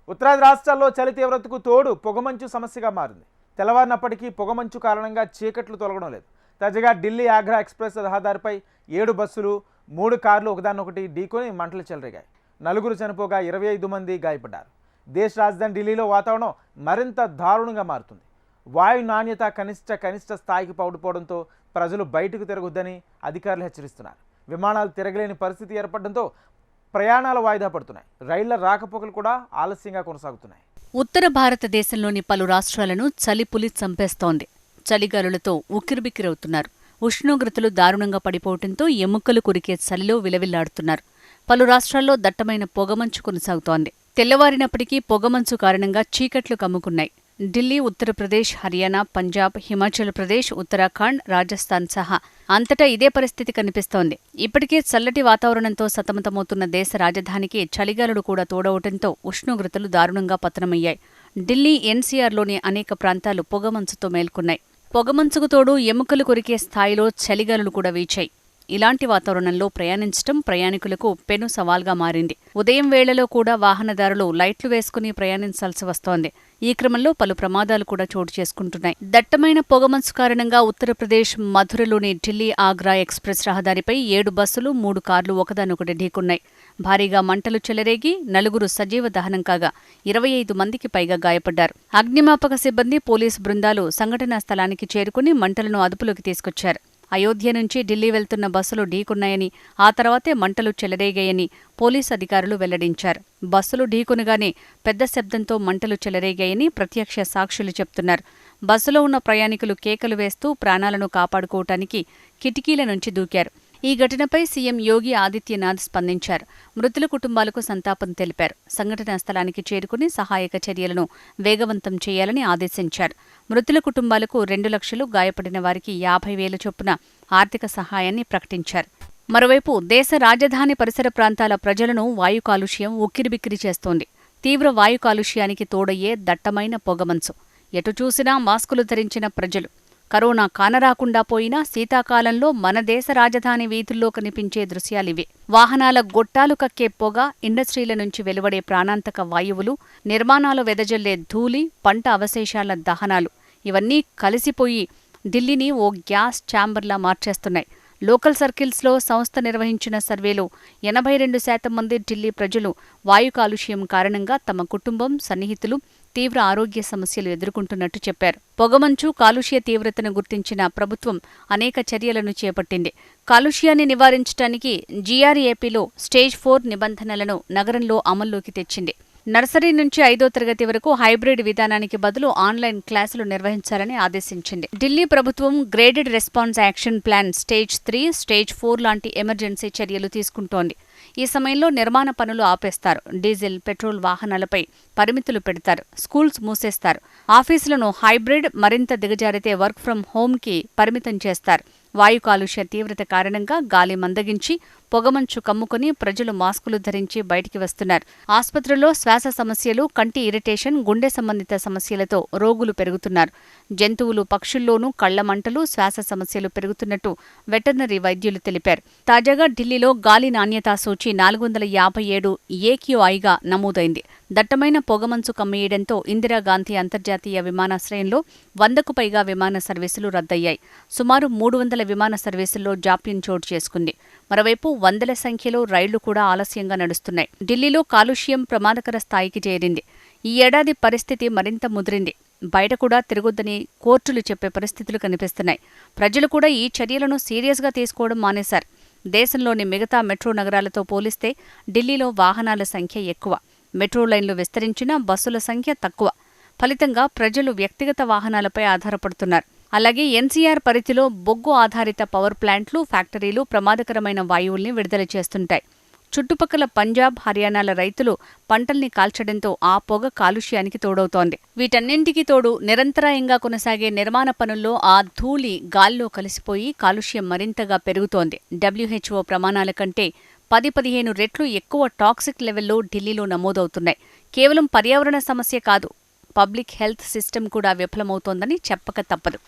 ఉత్తరాది రాష్ట్రాల్లో చలి తీవ్రతకు తోడు పొగమంచు సమస్యగా మారింది. తెల్లవారినప్పటికీ పొగమంచు కారణంగా చీకట్లు తొలగడం లేదు. తాజాగా ఢిల్లీ ఆగ్రా ఎక్స్ప్రెస్ రహదారిపై 7 బస్సులు 3 కార్లు ఒకదాన్నొకటి ఢీకొని మంటలు చెలరేగాయి. 4 చనిపోగా 25 మంది గాయపడ్డారు. దేశ రాజధాని ఢిల్లీలో వాతావరణం మరింత దారుణంగా మారుతుంది. వాయు నాణ్యత కనిష్ట స్థాయికి పడిపోవడంతో ప్రజలు బయటకు తిరగొద్దని అధికారులు హెచ్చరిస్తున్నారు. విమానాలు తిరగలేని పరిస్థితి ఏర్పడడంతో ప్రయాణాలు వాయిదా పడుతున్నాయి. రైళ్ల రాకపోకలు కూడా ఆలస్యంగా కొనసాగుతున్నాయి. ఉత్తర భారతదేశంలోని పలు రాష్ట్రాలను చలిపులి చంపేస్తోంది. చలిగాలులతో ఉక్కిరిబిక్కిరవుతున్నారు. ఉష్ణోగ్రతలు దారుణంగా పడిపోవడంతో ఎముకలు కురికే చలిలో విలవిల్లాడుతున్నారు. పలు రాష్ట్రాల్లో దట్టమైన పొగమంచు కొనసాగుతోంది. తెల్లవారినప్పటికీ పొగమంచు కారణంగా చీకట్లు కమ్ముకున్నాయి. ఢిల్లీ, ఉత్తరప్రదేశ్, హర్యానా, పంజాబ్, హిమాచల్ ప్రదేశ్, ఉత్తరాఖండ్, రాజస్థాన్ సహా అంతటా ఇదే పరిస్థితి కనిపిస్తోంది. ఇప్పటికే చల్లటి వాతావరణంతో సతమతమవుతున్న దేశ రాజధానికి చలిగాలులు కూడా తోడవటంతో ఉష్ణోగ్రతలు దారుణంగా పతనమయ్యాయి. ఢిల్లీ ఎన్సీఆర్లోని అనేక ప్రాంతాలు పొగమంచుతో మేల్కొన్నాయి. పొగమంచుకు తోడు ఎముకలు కొరికే స్థాయిలో చలిగాలులు కూడా వీచాయి. ఇలాంటి వాతావరణంలో ప్రయాణించడం ప్రయాణికులకు పెను సవాల్గా మారింది. ఉదయం వేళలో కూడా వాహనదారులు లైట్లు వేసుకుని ప్రయాణించాల్సి వస్తోంది. ఈ క్రమంలో పలు ప్రమాదాలు కూడా చోటు చేసుకుంటున్నాయి. దట్టమైన పొగమంచు కారణంగా ఉత్తరప్రదేశ్ మధురలోని ఢిల్లీ ఆగ్రా ఎక్స్ప్రెస్ రహదారిపై 7 బస్సులు 3 కార్లు ఒకదానొకటి ఢీకొన్నాయి. భారీగా మంటలు చెలరేగి 4 సజీవ దహనం కాగా 25 మందికి పైగా గాయపడ్డారు. అగ్నిమాపక సిబ్బంది, పోలీసు బృందాలు సంఘటనా స్థలానికి చేరుకుని మంటలను అదుపులోకి తీసుకొచ్చారు. అయోధ్య నుంచి ఢిల్లీ వెళ్తున్న బస్సులు ఢీకొన్నాయని, ఆ తర్వాతే మంటలు చెలరేగాయని పోలీసు అధికారులు వెల్లడించారు. బస్సులు ఢీకొనగానే పెద్ద శబ్దంతో మంటలు చెలరేగాయని ప్రత్యక్ష సాక్షులు చెప్తున్నారు. బస్సులో ఉన్న ప్రయాణికులు కేకలు వేస్తూ ప్రాణాలను కాపాడుకోవటానికి కిటికీల నుంచి దూకారు. ఈ ఘటనపై సీఎం యోగి ఆదిత్యనాథ్ స్పందించారు. మృతుల కుటుంబాలకు సంతాపం తెలిపారు. సంఘటనా స్థలానికి చేరుకుని సహాయక చర్యలను వేగవంతం చేయాలని ఆదేశించారు. మృతుల కుటుంబాలకు 2 లక్షలు, గాయపడిన వారికి 50,000 చొప్పున ఆర్థిక సహాయాన్ని ప్రకటించారు. మరోవైపు దేశ రాజధాని పరిసర ప్రాంతాల ప్రజలను వాయు కాలుష్యం ఉక్కిరిబిక్కిరి చేస్తోంది. తీవ్ర వాయు కాలుష్యానికి తోడయ్యే దట్టమైన పొగమంచు. ఎటు చూసినా మాస్కులు ధరించిన ప్రజలు. కరోనా కానరాకుండా పోయినా శీతాకాలంలో మన దేశ రాజధాని వీధుల్లో కనిపించే దృశ్యాలివే. వాహనాల గొట్టాలు కక్కే పొగ, ఇండస్ట్రీల నుంచి వెలువడే ప్రాణాంతక వాయువులు, నిర్మాణాలు వెదజల్లే ధూళి, పంట అవశేషాల దహనాలు ఇవన్నీ కలిసిపోయి ఢిల్లీని ఓ గ్యాస్ ఛాంబర్లా మార్చేస్తున్నాయి. లోకల్ సర్కిల్స్లో సంస్థ నిర్వహించిన సర్వేలో 82% మంది ఢిల్లీ ప్రజలు వాయు కాలుష్యం కారణంగా తమ కుటుంబం, సన్నిహితులు తీవ్ర ఆరోగ్య సమస్యలు ఎదుర్కొంటున్నట్టు చెప్పారు. పొగమంచు, కాలుష్య తీవ్రతను గుర్తించిన ప్రభుత్వం అనేక చర్యలను చేపట్టింది. కాలుష్యాన్ని నివారించడానికి జీఆర్ఏపీలో స్టేజ్ 4 నిబంధనలను నగరంలో అమల్లోకి తెచ్చింది. నర్సరీ నుంచి 5వ తరగతి వరకు హైబ్రిడ్ విధానానికి బదులు ఆన్లైన్ క్లాసులు నిర్వహించాలని ఆదేశించింది. ఢిల్లీ ప్రభుత్వం graded response action plan stage 3, stage 4 లాంటి ఎమర్జెన్సీ చర్యలు తీసుకుంటోంది. ఈ సమయంలో నిర్మాణ పనులు ఆపేస్తారు. డీజిల్, పెట్రోల్ వాహనాలపై పరిమితులు పెడతారు. స్కూల్స్ మూసేస్తారు. ఆఫీసులను హైబ్రిడ్, మరింత దిగజారితే వర్క్ ఫ్రం హోంకి పరిమితం చేస్తారు. వాయు కాలుష్య తీవ్రత కారణంగా గాలి మందగించి పొగమంచు కమ్ముకుని ప్రజలు మాస్కులు ధరించి బయటికి వస్తున్నారు. ఆస్పత్రుల్లో శ్వాస సమస్యలు, కంటి ఇరిటేషన్, గుండె సంబంధిత సమస్యలతో రోగులు పెరుగుతున్నారు. జంతువులు, పక్షుల్లోనూ కళ్ల మంటలు, శ్వాస సమస్యలు పెరుగుతున్నట్టు వెటర్నరీ వైద్యులు తెలిపారు. తాజాగా ఢిల్లీలో గాలి నాణ్యతా సూచి 457 AQIగా నమోదైంది. దట్టమైన పొగమంచు కమ్మేయడంతో ఇందిరాగాంధీ అంతర్జాతీయ విమానాశ్రయంలో 100కు పైగా విమాన సర్వీసులు రద్దయ్యాయి. సుమారు 300 విమాన సర్వీసుల్లో జాప్యం చోటు చేసుకుంది. మరోవైపు వందల సంఖ్యలో రైళ్లు కూడా ఆలస్యంగా నడుస్తున్నాయి. ఢిల్లీలో కాలుష్యం ప్రమాదకర స్థాయికి చేరింది. ఈ ఏడాది పరిస్థితి మరింత ముదిరింది. బయట కూడా తిరగొద్దని కోర్టులు చెప్పే పరిస్థితులు కనిపిస్తున్నాయి. ప్రజలు కూడా ఈ చర్యలను సీరియస్గా తీసుకోవడం మానేశారు. దేశంలోని మిగతా మెట్రో నగరాలతో పోలిస్తే ఢిల్లీలో వాహనాల సంఖ్య ఎక్కువ. మెట్రో లైన్లు విస్తరించినా బస్సుల సంఖ్య తక్కువ. ఫలితంగా ప్రజలు వ్యక్తిగత వాహనాలపై ఆధారపడుతున్నారు. అలాగే ఎన్సీఆర్ పరిధిలో బొగ్గు ఆధారిత పవర్ ప్లాంట్లు, ఫ్యాక్టరీలు ప్రమాదకరమైన వాయువుల్ని విడుదల చేస్తుంటాయి. చుట్టుపక్కల పంజాబ్, హర్యానాల రైతులు పంటల్ని కాల్చడంతో ఆ పొగ కాలుష్యానికి తోడవుతోంది. వీటన్నింటికి తోడు నిరంతరాయంగా కొనసాగే నిర్మాణ పనుల్లో ఆ ధూళి గాల్లో కలిసిపోయి కాలుష్యం మరింతగా పెరుగుతోంది. WHO ప్రమాణాల కంటే 10-15 రెట్లు ఎక్కువ టాక్సిక్ లెవెల్లో ఢిల్లీలో నమోదవుతున్నాయి. కేవలం పర్యావరణ సమస్య కాదు, పబ్లిక్ హెల్త్ సిస్టమ్ కూడా విఫలమవుతోందని చెప్పక తప్పదు.